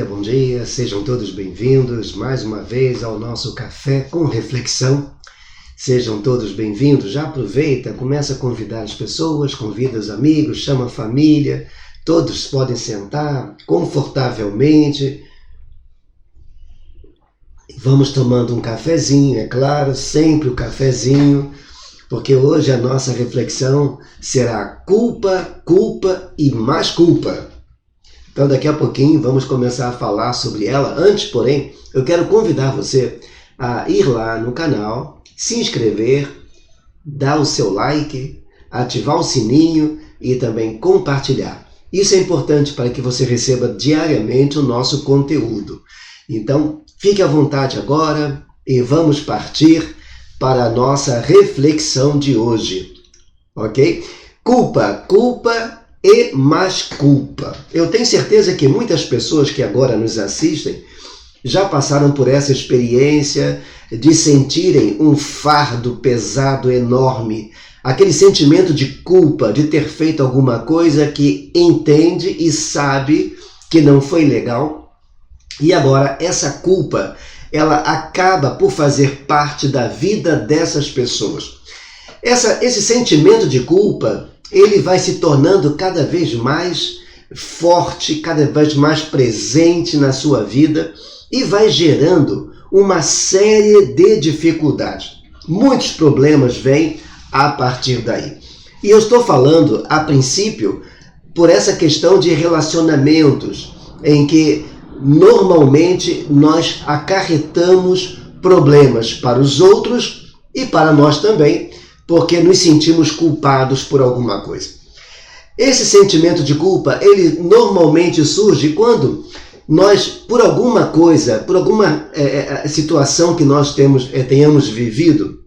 bom dia, sejam todos bem-vindos mais uma vez ao nosso Café com Reflexão. Sejam todos bem-vindos, já aproveita, começa a convidar as pessoas, convida os amigos, chama a família, todos podem sentar confortavelmente. Vamos tomando um cafezinho, é claro, sempre o cafezinho, porque hoje a nossa reflexão será culpa, culpa e mais culpa. Então daqui a pouquinho vamos começar a falar sobre ela. Antes, porém, eu quero convidar você a ir lá no canal, se inscrever, dar o seu like, ativar o sininho e também compartilhar. Isso é importante para que você receba diariamente o nosso conteúdo. Então, fique à vontade agora e vamos partir para a nossa reflexão de hoje, ok? Culpa, culpa e mais culpa. Eu tenho certeza que muitas pessoas que agora nos assistem já passaram por essa experiência de sentirem um fardo pesado enorme, aquele sentimento de culpa, de ter feito alguma coisa que entende e sabe que não foi legal. E agora essa culpa, ela acaba por fazer parte da vida dessas pessoas. Esse sentimento de culpa, ele vai se tornando cada vez mais forte, cada vez mais presente na sua vida e vai gerando uma série de dificuldades. Muitos problemas vêm a partir daí. E eu estou falando, a princípio, por essa questão de relacionamentos, em que normalmente nós acarretamos problemas para os outros e para nós também, porque nos sentimos culpados por alguma coisa. Esse sentimento de culpa, ele normalmente surge quando nós, por alguma coisa, por alguma situação que nós tenhamos vivido,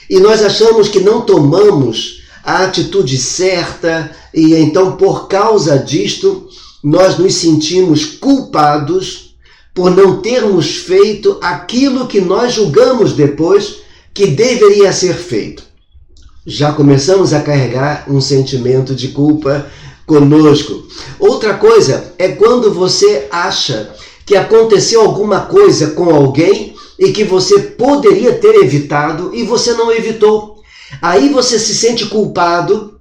e nós achamos que não tomamos a atitude certa, e então por causa disto, nós nos sentimos culpados por não termos feito aquilo que nós julgamos depois que deveria ser feito. Já começamos a carregar um sentimento de culpa conosco. Outra coisa é quando você acha que aconteceu alguma coisa com alguém e que você poderia ter evitado e você não evitou. Aí você se sente culpado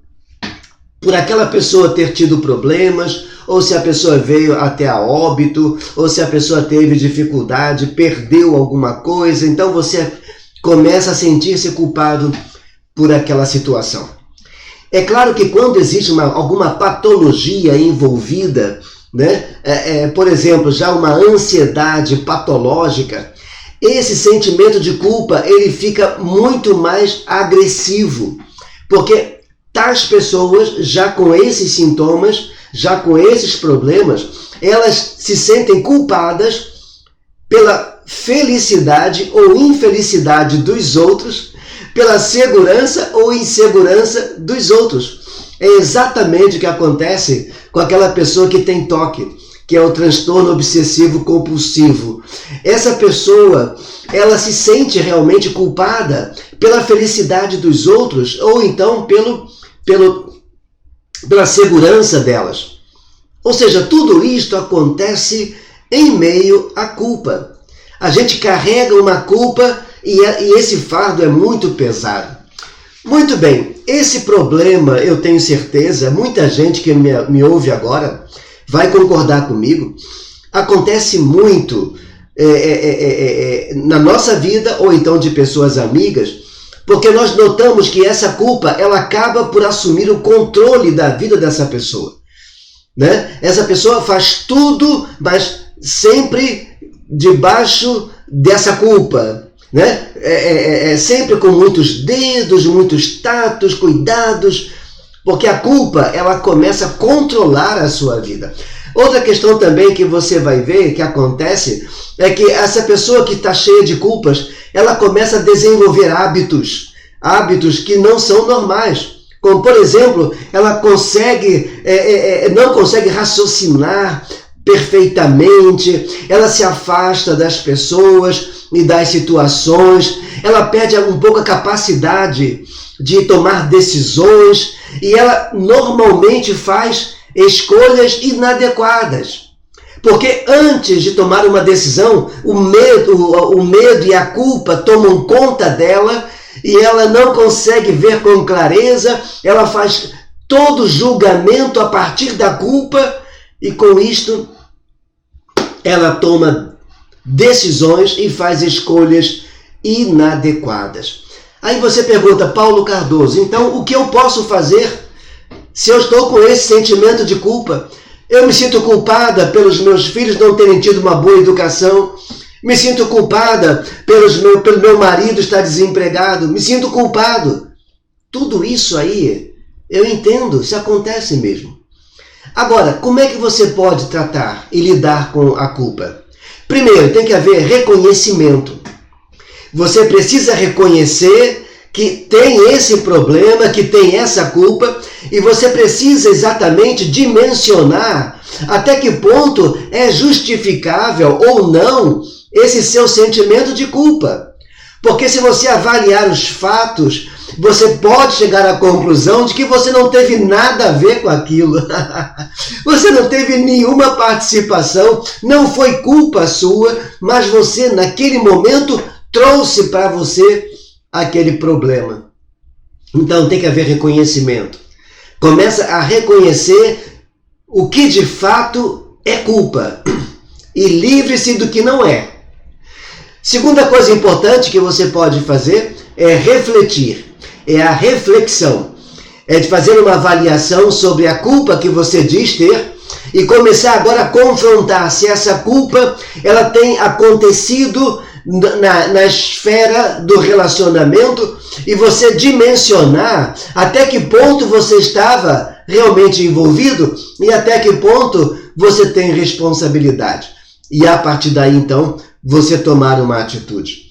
por aquela pessoa ter tido problemas, ou se a pessoa veio até a óbito, ou se a pessoa teve dificuldade, perdeu alguma coisa, então você começa a sentir-se culpado por aquela situação. É claro que quando existe alguma patologia envolvida, por exemplo, já uma ansiedade patológica, esse sentimento de culpa ele fica muito mais agressivo, porque tais pessoas já com esses sintomas, já com esses problemas, elas se sentem culpadas pela felicidade ou infelicidade dos outros, pela segurança ou insegurança dos outros. É exatamente o que acontece com aquela pessoa que tem TOC, que é o transtorno obsessivo compulsivo. Essa pessoa, ela se sente realmente culpada pela felicidade dos outros ou então pela segurança delas. Ou seja, tudo isto acontece em meio à culpa. A gente carrega uma culpa e esse fardo é muito pesado. Muito bem, esse problema, eu tenho certeza, muita gente que me ouve agora vai concordar comigo, acontece muito na nossa vida ou então de pessoas amigas, porque nós notamos que essa culpa ela acaba por assumir o controle da vida dessa pessoa. Essa pessoa faz tudo, mas sempre debaixo dessa culpa. Sempre com muitos dedos, muitos tatos, cuidados, porque a culpa ela começa a controlar a sua vida. Outra questão também que você vai ver que acontece é que essa pessoa que está cheia de culpas, ela começa a desenvolver hábitos que não são normais. Como, por exemplo, ela não consegue raciocinar perfeitamente, ela se afasta das pessoas e das situações, ela perde um pouco a capacidade de tomar decisões e ela normalmente faz escolhas inadequadas. Porque antes de tomar uma decisão, o medo e a culpa tomam conta dela e ela não consegue ver com clareza, ela faz todo julgamento a partir da culpa e com isto ela toma decisões e faz escolhas inadequadas. Aí você pergunta, Paulo Cardoso, então o que eu posso fazer se eu estou com esse sentimento de culpa? Eu me sinto culpada pelos meus filhos não terem tido uma boa educação, me sinto culpada pelo meu marido estar desempregado, me sinto culpado. Tudo isso aí, eu entendo, isso acontece mesmo. Agora, como é que você pode tratar e lidar com a culpa? Primeiro, tem que haver reconhecimento. Você precisa reconhecer que tem esse problema, que tem essa culpa, e você precisa exatamente dimensionar até que ponto é justificável ou não esse seu sentimento de culpa. Porque se você avaliar os fatos, você pode chegar à conclusão de que você não teve nada a ver com aquilo. Você não teve nenhuma participação, não foi culpa sua, mas você naquele momento trouxe para você aquele problema. Então tem que haver reconhecimento. Começa a reconhecer o que de fato é culpa e livre-se do que não é. Segunda coisa importante que você pode fazer é refletir. É a reflexão. É de fazer uma avaliação sobre a culpa que você diz ter e começar agora a confrontar se essa culpa ela tem acontecido na esfera do relacionamento e você dimensionar até que ponto você estava realmente envolvido e até que ponto você tem responsabilidade. E a partir daí, então, você tomar uma atitude.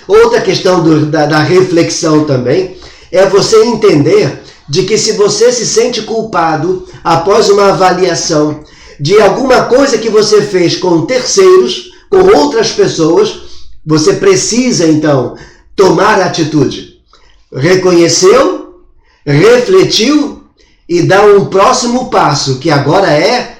Outra questão da reflexão também é você entender de que se você se sente culpado após uma avaliação de alguma coisa que você fez com terceiros, com outras pessoas, você precisa, então, tomar atitude. Reconheceu, refletiu e dá um próximo passo, que agora é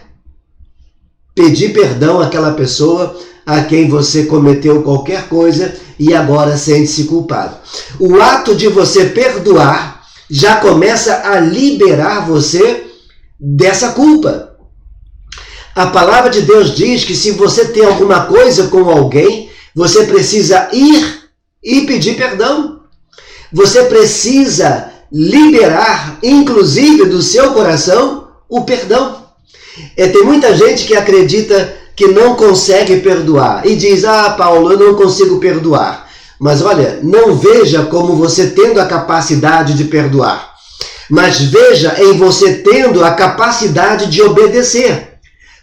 pedir perdão àquela pessoa a quem você cometeu qualquer coisa e agora sente-se culpado. O ato de você perdoar já começa a liberar você dessa culpa. A palavra de Deus diz que se você tem alguma coisa com alguém, você precisa ir e pedir perdão. Você precisa liberar, inclusive do seu coração, o perdão. Tem muita gente que acredita que não consegue perdoar e diz, Paulo, eu não consigo perdoar. Mas olha, não veja como você tendo a capacidade de perdoar, mas veja em você tendo a capacidade de obedecer.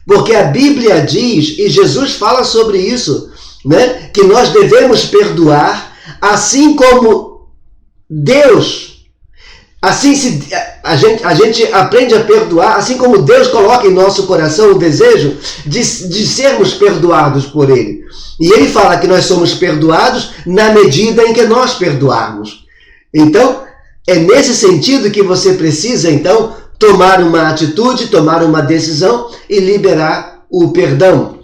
Porque a Bíblia diz, e Jesus fala sobre isso, né, que nós devemos perdoar assim como Deus. Assim a gente aprende a perdoar, assim como Deus coloca em nosso coração o desejo de sermos perdoados por Ele. E Ele fala que nós somos perdoados na medida em que nós perdoarmos. Então, é nesse sentido que você precisa, então, tomar uma atitude, tomar uma decisão e liberar o perdão.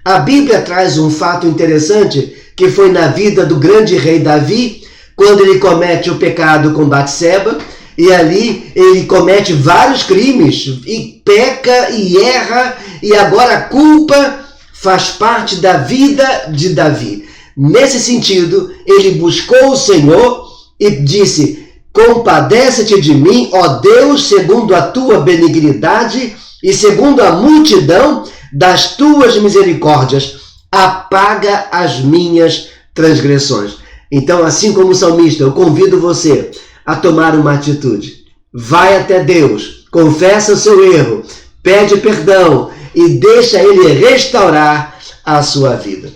A Bíblia traz um fato interessante que foi na vida do grande rei Davi, quando ele comete o pecado com Batseba, e ali ele comete vários crimes, e peca e erra, e agora a culpa faz parte da vida de Davi. Nesse sentido, ele buscou o Senhor e disse, compadece-te de mim, ó Deus, segundo a tua benignidade e segundo a multidão das tuas misericórdias, apaga as minhas transgressões. Então, assim como o salmista, eu convido você a tomar uma atitude. Vai até Deus, confessa o seu erro, pede perdão e deixa Ele restaurar a sua vida.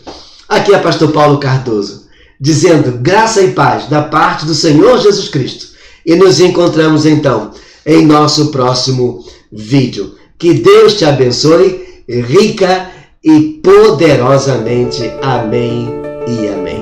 Aqui é Pastor Paulo Cardoso, dizendo graça e paz da parte do Senhor Jesus Cristo. E nos encontramos então em nosso próximo vídeo. Que Deus te abençoe rica e poderosamente. Amém e amém.